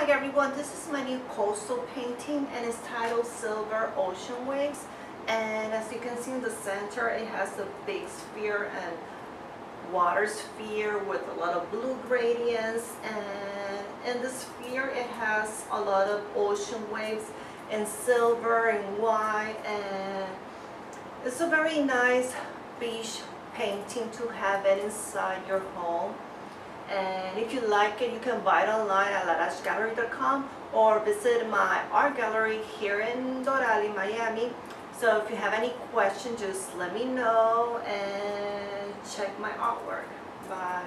Hi everyone, this is my new coastal painting and it's titled Silver Ocean Waves. And as you can see in the center, it has a big sphere and water sphere with a lot of blue gradients, and in the sphere it has a lot of ocean waves in silver and white, and it's a very nice beach painting to have it inside your home. And if you like it, you can buy it online at laelaniartgallery.com or visit my art gallery here in Doral in Miami. So if you have any questions, just let me know and check my artwork. Bye.